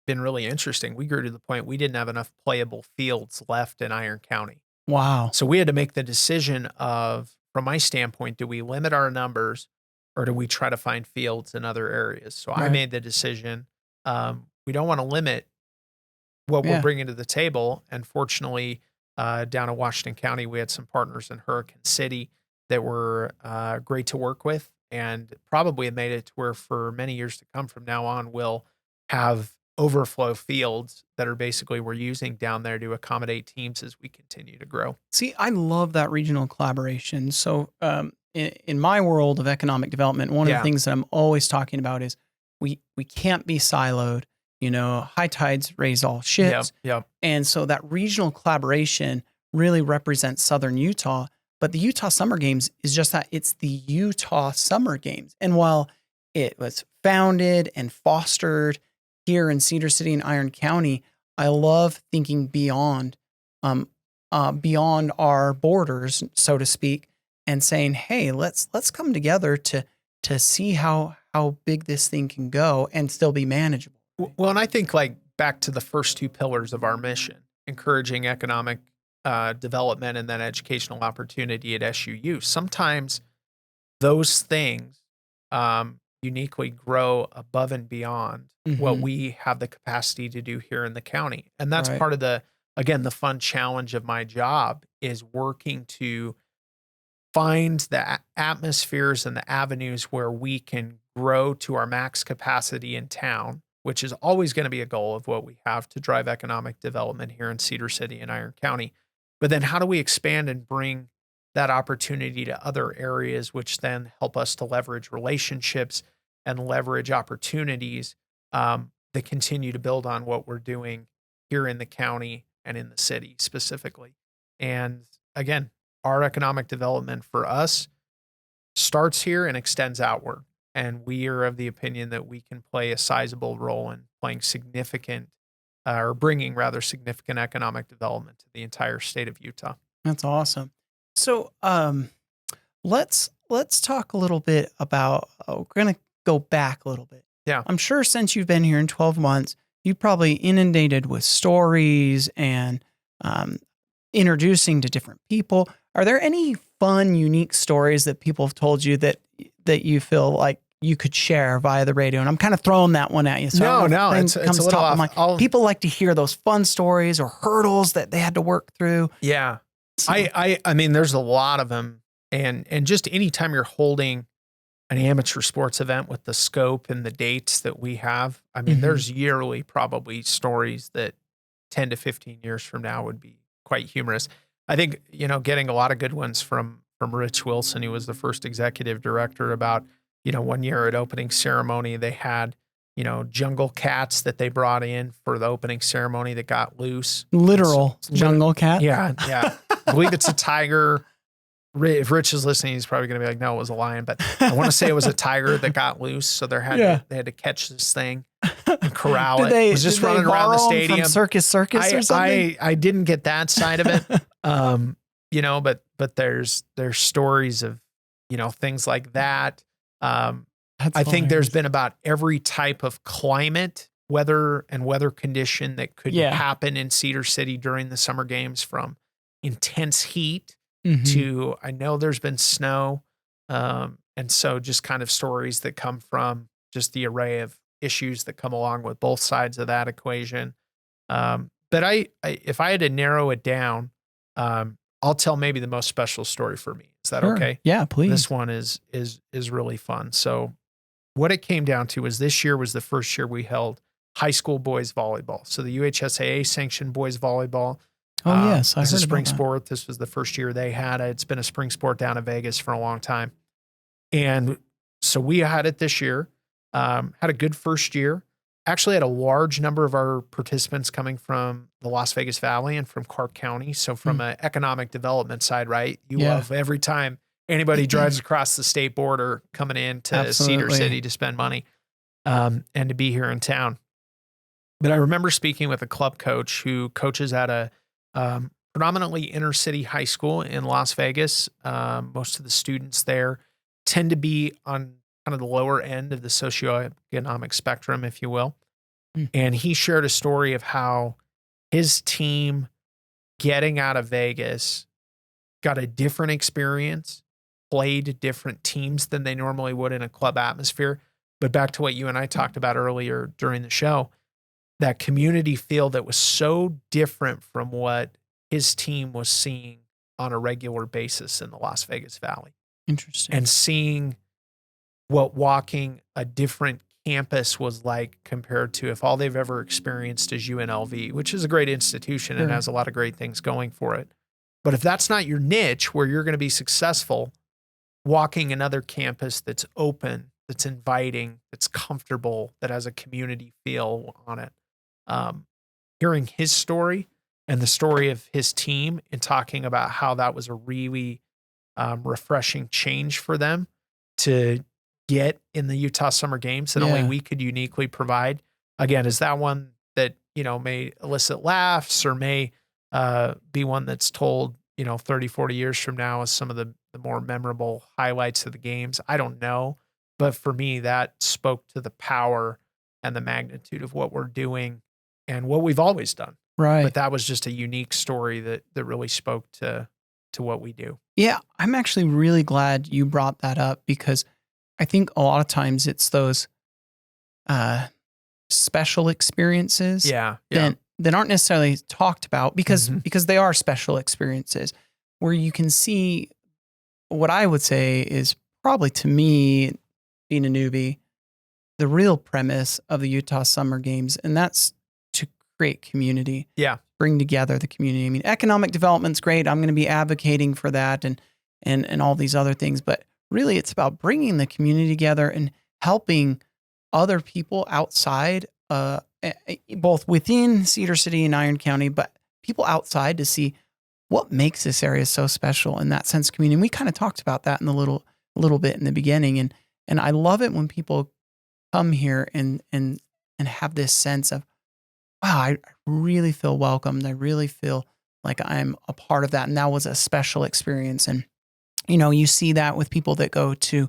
really interesting. We grew to the point we didn't have enough playable fields left in Iron County. Wow. So we had to make the decision of, from my standpoint, do we limit our numbers or do we try to find fields in other areas? So I made the decision. We don't want to limit what we're bringing to the table. And fortunately, down in Washington County, we had some partners in Hurricane City that were great to work with and probably have made it to where for many years to come from now on, we'll have overflow fields that are basically we're using down there to accommodate teams as we continue to grow. See, I love that regional collaboration. So in my world of economic development, one of the things that I'm always talking about is we can't be siloed. You know, high tides raise all ships. And so that regional collaboration really represents Southern Utah. But the Utah Summer Games is just that, it's the Utah Summer Games. And while it was founded and fostered here in Cedar City and Iron County, I love thinking beyond our borders, so to speak, and saying, hey, let's come together to see how big this thing can go and still be manageable. Well, and I think like back to the first two pillars of our mission, encouraging economic development and then educational opportunity at SUU. Sometimes those things uniquely grow above and beyond what we have the capacity to do here in the county. And that's part of the fun challenge of my job is working to find the atmospheres and the avenues where we can grow to our max capacity in town, which is always going to be a goal of what we have to drive economic development here in Cedar City and Iron County. But then how do we expand and bring that opportunity to other areas, which then help us to leverage relationships and leverage opportunities that continue to build on what we're doing here in the county and in the city specifically. And again, our economic development for us starts here and extends outward. And we are of the opinion that we can play a sizable role in playing significant or bringing rather significant economic development to the entire state of Utah. That's awesome. So, let's talk a little bit about. We're gonna go back a little bit. Yeah. I'm sure since you've been here in 12 months, you've probably inundated with stories and introducing to different people. Are there any fun, unique stories that people have told you that you feel like you could share via the radio? And I'm kind of throwing that one at you. So No, it's a little off. People like to hear those fun stories or hurdles that they had to work through. Yeah. So, I mean, there's a lot of them. And just anytime you're holding an amateur sports event with the scope and the dates that we have, I mean, there's yearly probably stories that 10 to 15 years from now would be quite humorous. I think, getting a lot of good ones from Rich Wilson, who was the first executive director, about, one year at opening ceremony, they had, jungle cats that they brought in for the opening ceremony that got loose. Literal jungle cat? Yeah. Yeah. I believe it's a tiger. If Rich is listening, he's probably going to be like, no, it was a lion, but I want to say it was a tiger that got loose. So they had to catch this thing and corral it. It was just running around the stadium. From Circus or something? I didn't get that side of it. But there's stories of, things like that. I think there's been about every type of climate, weather condition that could happen in Cedar City during the summer games, from intense heat to, I know there's been snow. And so just kind of stories that come from just the array of issues that come along with both sides of that equation. But if I had to narrow it down, I'll tell maybe the most special story for me. Is that okay? Yeah, please. This one is really fun. So what it came down to is this year was the first year we held high school boys volleyball. So the UHSAA sanctioned boys volleyball. Oh, yes. It's a spring sport. This was the first year they had it. It's been a spring sport down in Vegas for a long time. And so we had it this year, had a good first year. Actually had a large number of our participants coming from the Las Vegas Valley and from Clark County. So from an economic development side, right? You love every time anybody drives across the state border coming into Cedar City to spend money and to be here in town. But I remember speaking with a club coach who coaches at a predominantly inner city high school in Las Vegas. Most of the students there tend to be on kind of the lower end of the socioeconomic spectrum, if you will. And he shared a story of how his team getting out of Vegas got a different experience, played different teams than they normally would in a club atmosphere. But back to what you and I talked about earlier during the show, that community feel that was so different from what his team was seeing on a regular basis in the Las Vegas Valley. Interesting. And seeing what walking a different campus was like compared to if all they've ever experienced is UNLV, which is a great institution and has a lot of great things going for it. But if that's not your niche where you're going to be successful, walking another campus that's open, that's inviting, that's comfortable, that has a community feel on it. Hearing his story and the story of his team and talking about how that was a really refreshing change for them to get in the Utah Summer Games that only we could uniquely provide. Again, is that one that, may elicit laughs or may be one that's told, 30, 40 years from now as some of the more memorable highlights of the games? I don't know. But for me, that spoke to the power and the magnitude of what we're doing and what we've always done. Right. But that was just a unique story that really spoke to what we do. Yeah, I'm actually really glad you brought that up, because I think a lot of times it's those special experiences that aren't necessarily talked about because they are special experiences where you can see what I would say is probably, to me, being a newbie, the real premise of the Utah Summer Games, and that's to create community. Yeah. Bring together the community. I mean, economic development's great. I'm going to be advocating for that and all these other things, but really it's about bringing the community together and helping other people outside, both within Cedar City and Iron County, but people outside, to see what makes this area so special in that sense of community. And we kind of talked about that in a little bit in the beginning. And I love it when people come here and have this sense of, wow, I really feel welcomed. I really feel like I'm a part of that. And that was a special experience. And, you see that with people that go to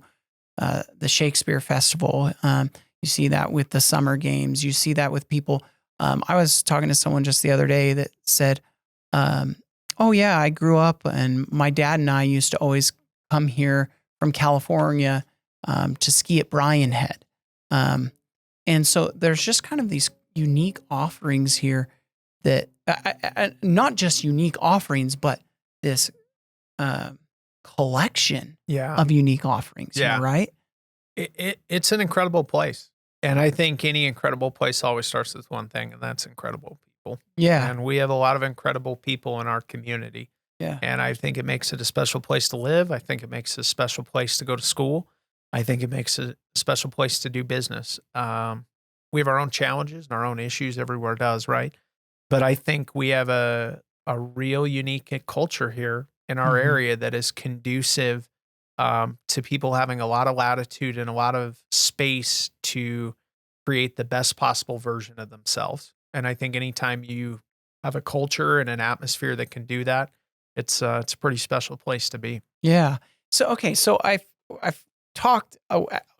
the Shakespeare Festival. You see that with the summer games. You see that with people. I was talking to someone just the other day that said, oh, yeah, I grew up and my dad and I used to always come here from California to ski at Bryan Head. And so there's just kind of these unique offerings here that not just unique offerings, but this collection of unique offerings, right? It's an incredible place. And I think any incredible place always starts with one thing, and that's incredible people. Yeah. And we have a lot of incredible people in our community. Yeah. And I think it makes it a special place to live. I think it makes it a special place to go to school. I think it makes it a special place to do business. We have our own challenges and our own issues, everywhere does, right? But I think we have a real unique culture here in our area that is conducive to people having a lot of latitude and a lot of space to create the best possible version of themselves. And I think anytime you have a culture and an atmosphere that can do that, it's a pretty special place to be. Yeah. So, okay. So I've talked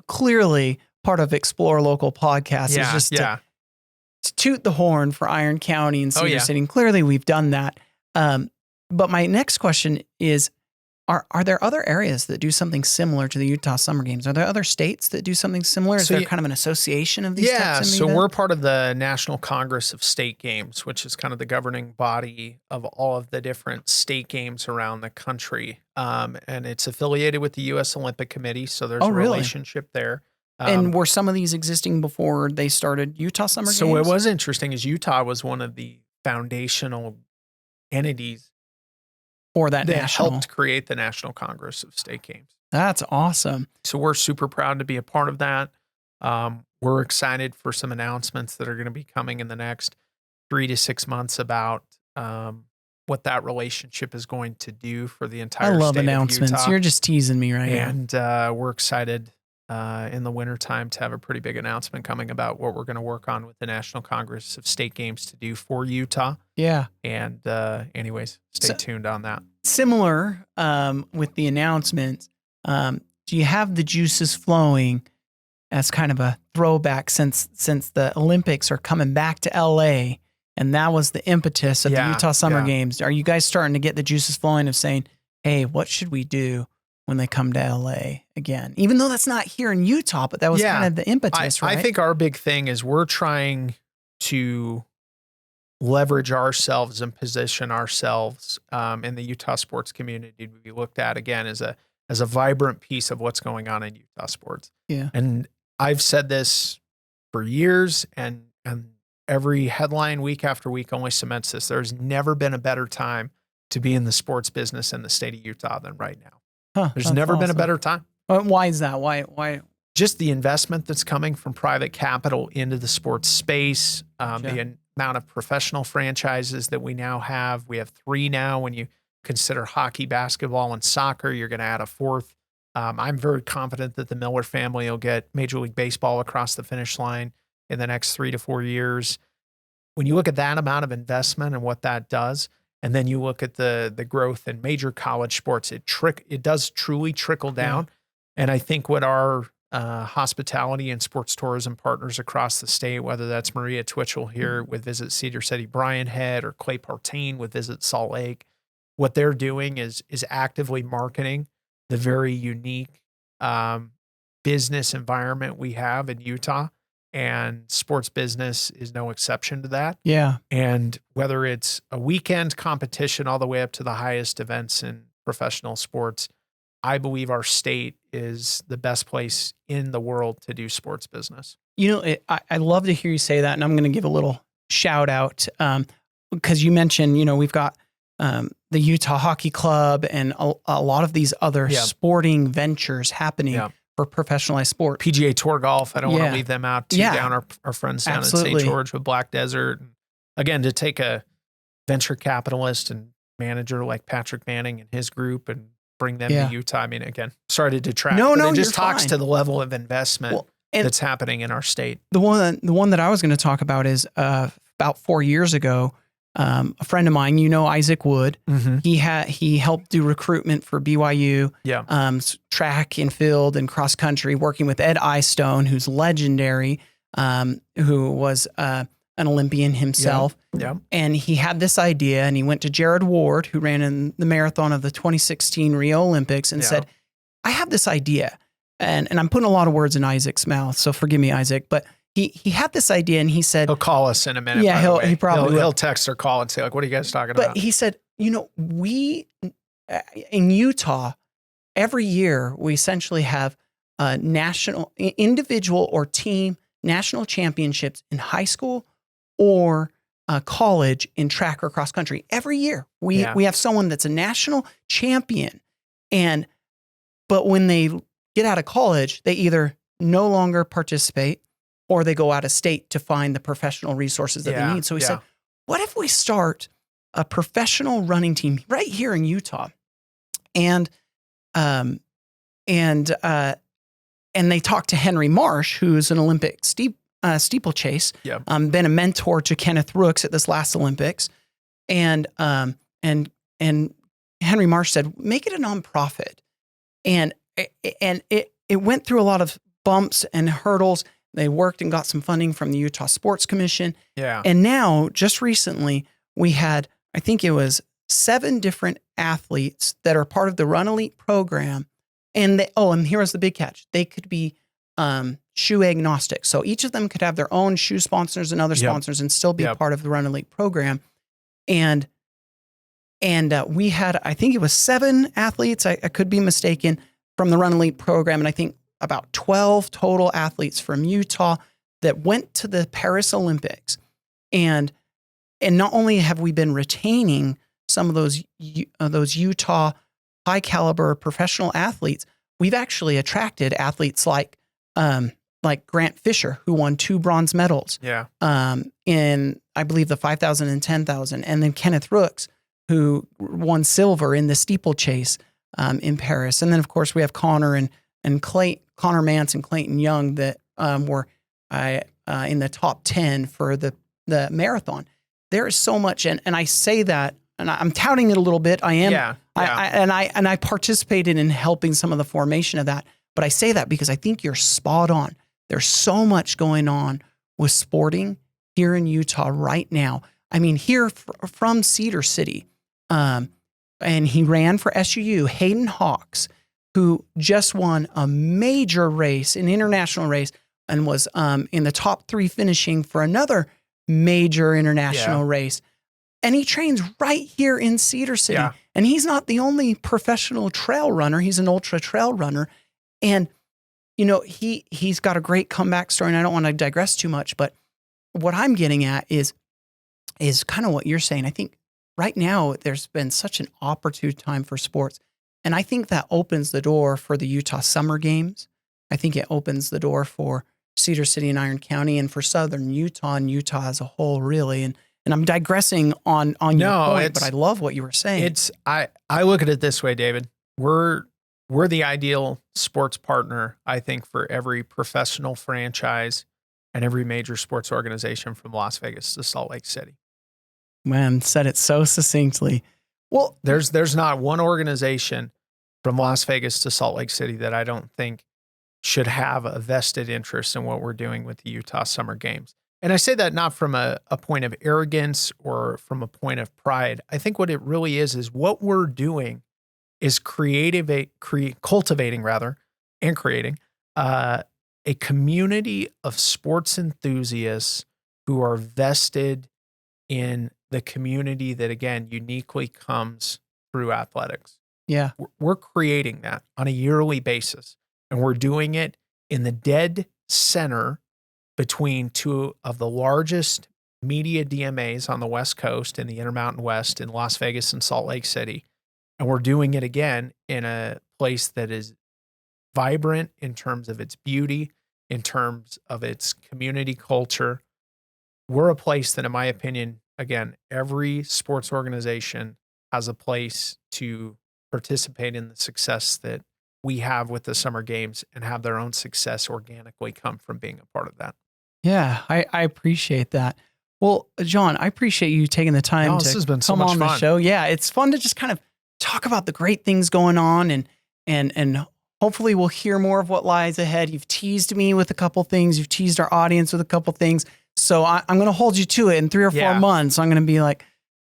clearly part of Explore Local podcast is just to toot the horn for Iron County and Cedar City. And clearly we've done that. But my next question is, are there other areas that do something similar to the Utah Summer Games? Are there other states that do something similar? Is there kind of an association of these types of so events? we're part of the National Congress of State Games, which is kind of the governing body of all of the different state games around the country. And it's affiliated with the U.S. Olympic Committee, so there's a relationship there. And were some of these existing before they started Utah Summer Games? So what was interesting is Utah was one of the foundational entities for that helped create the National Congress of State Games. That's awesome. So we're super proud to be a part of that. We're excited for some announcements that are going to be coming in the next 3 to 6 months about what that relationship is going to do for the entire state of Utah. I love announcements. You're just teasing me right now. And we're excited in the wintertime to have a pretty big announcement coming about what we're going to work on with the National Congress of State Games to do for Utah. Yeah. And anyways, stay tuned on that. Similar with the announcements, do you have the juices flowing as kind of a throwback since the Olympics are coming back to LA and that was the impetus of the Utah Summer Games? Are you guys starting to get the juices flowing of saying, hey, what should we do when they come to LA again? Even though that's not here in Utah, but that was kind of the impetus, right? I think our big thing is we're trying to leverage ourselves and position ourselves in the Utah sports community to be looked at again as a vibrant piece of what's going on in Utah sports. Yeah. And I've said this for years, and every headline week after week only cements this. There's never been a better time to be in the sports business in the state of Utah than right now. There's never been a better time. Why is that? Why? Just the investment that's coming from private capital into the sports space, the amount of professional franchises that we now have. We have 3 now. When you consider hockey, basketball, and soccer, you're going to add a 4th. I'm very confident that the Miller family will get Major League Baseball across the finish line in the next 3 to 4 years. When you look at that amount of investment and what that does, and then you look at the growth in major college sports, it does truly trickle down. Yeah. And I think what our hospitality and sports tourism partners across the state, whether that's Maria Twitchell here with Visit Cedar City, Bryan Head, or Clay Partain with Visit Salt Lake, what they're doing is actively marketing the very unique business environment we have in Utah. And sports business is no exception to that. Yeah. And whether it's a weekend competition all the way up to the highest events in professional sports, I believe our state is the best place in the world to do sports business. I love to hear you say that. And I'm going to give a little shout out because you mentioned, we've got the Utah Hockey Club and a lot of these other sporting ventures happening for professionalized sport. PGA Tour Golf. I don't want to leave them out too. Down our friends down in St. George with Black Desert. And again, to take a venture capitalist and manager like Patrick Manning and his group and bring them to Utah. I mean, again, sorry to detract. No, it just talks to the level of investment that's happening in our state. The one that I was going to talk about is about 4 years ago, a friend of mine, Isaac Wood, he helped do recruitment for BYU, track and field and cross country, working with Ed Eyestone, who's legendary, who was an Olympian himself. And he had this idea, and he went to Jared Ward, who ran in the marathon of the 2016 Rio Olympics, and said, I have this idea. And I'm putting a lot of words in Isaac's mouth, so forgive me, Isaac, but he had this idea, and he said, he'll call us in a minute. Yeah, he probably will. He'll text or call and say, like, what are you guys talking about? But he said, we in Utah, every year we essentially have national, individual or team national championships in high school or college in track or cross country. Every year we have someone that's a national champion, but when they get out of college, they either no longer participate or they go out of state to find the professional resources that they need. So he said, what if we start a professional running team right here in Utah? And they talked to Henry Marsh, who's an Olympic steeplechase, been a mentor to Kenneth Rooks at this last Olympics. And Henry Marsh said, make it a nonprofit. And it went through a lot of bumps and hurdles. They worked and got some funding from the Utah Sports Commission. And now, just recently, we had, I think it was 7 different athletes that are part of the Run Elite program. And here was the big catch. They could be shoe agnostic. So each of them could have their own shoe sponsors and other sponsors and still be part of the Run Elite program. And we had, I think it was 7 athletes, I could be mistaken, from the Run Elite program. And I think about 12 total athletes from Utah that went to the Paris Olympics. And not only have we been retaining some of those Utah high caliber professional athletes, we've actually attracted athletes like Grant Fisher, who won 2 bronze medals in, I believe, the 5,000 and 10,000. And then Kenneth Rooks, who won silver in the steeplechase in Paris. And then, of course, we have Connor Mance and Clayton Young that were in the top 10 for the marathon. There is so much, and I say that, and I'm touting it a little bit. I am, I participated in helping some of the formation of that. But I say that because I think you're spot on. There's so much going on with sporting here in Utah right now. I mean, here from Cedar City, and he ran for SUU, Hayden Hawks, who just won a major race, an international race, and was in the top 3 finishing for another major international race. And he trains right here in Cedar City. And he's not the only professional trail runner. He's an ultra trail runner. And, he's got a great comeback story, and I don't want to digress too much, but what I'm getting at is kind of what you're saying. I think right now there's been such an opportune time for sports. And I think that opens the door for the Utah Summer Games. I think it opens the door for Cedar City and Iron County and for Southern Utah and Utah as a whole, really. And I'm digressing on your point, but I love what you were saying. I look at it this way, David. We're the ideal sports partner, I think, for every professional franchise and every major sports organization from Las Vegas to Salt Lake City. Man, said it so succinctly. Well, there's not one organization from Las Vegas to Salt Lake City that I don't think should have a vested interest in what we're doing with the Utah Summer Games. And I say that not from a point of arrogance or from a point of pride. I think what it really is what we're doing is cultivating and creating a community of sports enthusiasts who are vested in the community that, again, uniquely comes through athletics. Yeah. We're creating that on a yearly basis, and we're doing it in the dead center between 2 of the largest media DMAs on the West Coast in the Intermountain West in Las Vegas and Salt Lake City. And we're doing it again in a place that is vibrant in terms of its beauty, in terms of its community culture. We're a place that, in my opinion, again, every sports organization has a place to participate in the success that we have with the Summer Games and have their own success organically come from being a part of that. Yeah, I appreciate that. Well, Jon, I appreciate you taking the time No, this has been so come much on the fun. show. Yeah, it's fun to just kind of talk about the great things going on, and hopefully we'll hear more of what lies ahead. You've teased me with a couple things. You've teased our audience with a couple things. So I'm going to hold you to it in 3 or 4 months. I'm going to be like,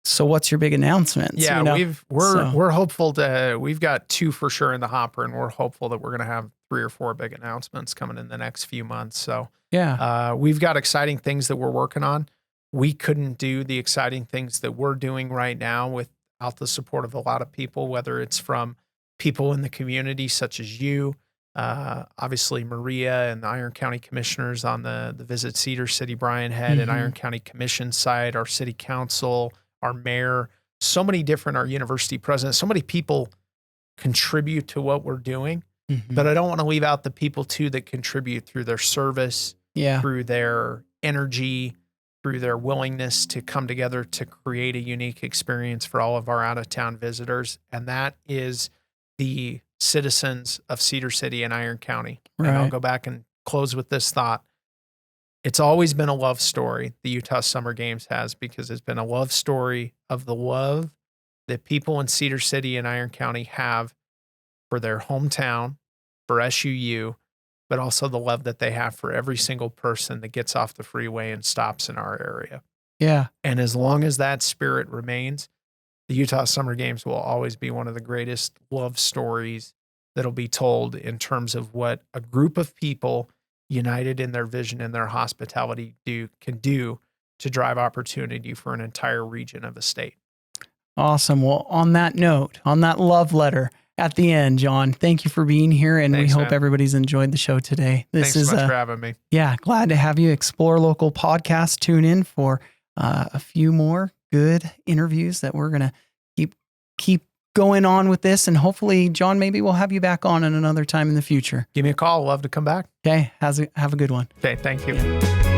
so what's your big announcements? Yeah, you know? we're hopeful we've got 2 for sure in the hopper, and we're hopeful that we're going to have 3 or 4 big announcements coming in the next few months. So yeah, we've got exciting things that we're working on. We couldn't do the exciting things that we're doing right now without the support of a lot of people, whether it's from people in the community such as you, obviously Maria and the Iron County commissioners on the Visit Cedar City Brian Head and Iron County Commission side, our city council, our mayor, so many different, our university presidents, so many people contribute to what we're doing. But I don't want to leave out the people too that contribute through their service, through their energy, through their willingness to come together to create a unique experience for all of our out of town visitors. And that is the citizens of Cedar City and Iron County. Right. And I'll go back and close with this thought. It's always been a love story, the Utah Summer Games has, because it's been a love story of the love that people in Cedar City and Iron County have for their hometown, for SUU, but also the love that they have for every single person that gets off the freeway and stops in our area. Yeah. And as long as that spirit remains, the Utah Summer Games will always be one of the greatest love stories that'll be told in terms of what a group of people united in their vision and their hospitality can do to drive opportunity for an entire region of a state. Awesome. Well, on that note, on that love letter at the end, Jon, thank you for being here, and Thanks, we hope man. everybody's enjoyed the show today. Thanks so much for having me. Yeah, glad to have you. Explore Local Podcast. Tune in for a few more good interviews that we're gonna keep going on with this, and hopefully, Jon, maybe we'll have you back on at another time in the future. Give me a call. I'd love to come back. Okay, have a good one. Okay, thank you. Yeah.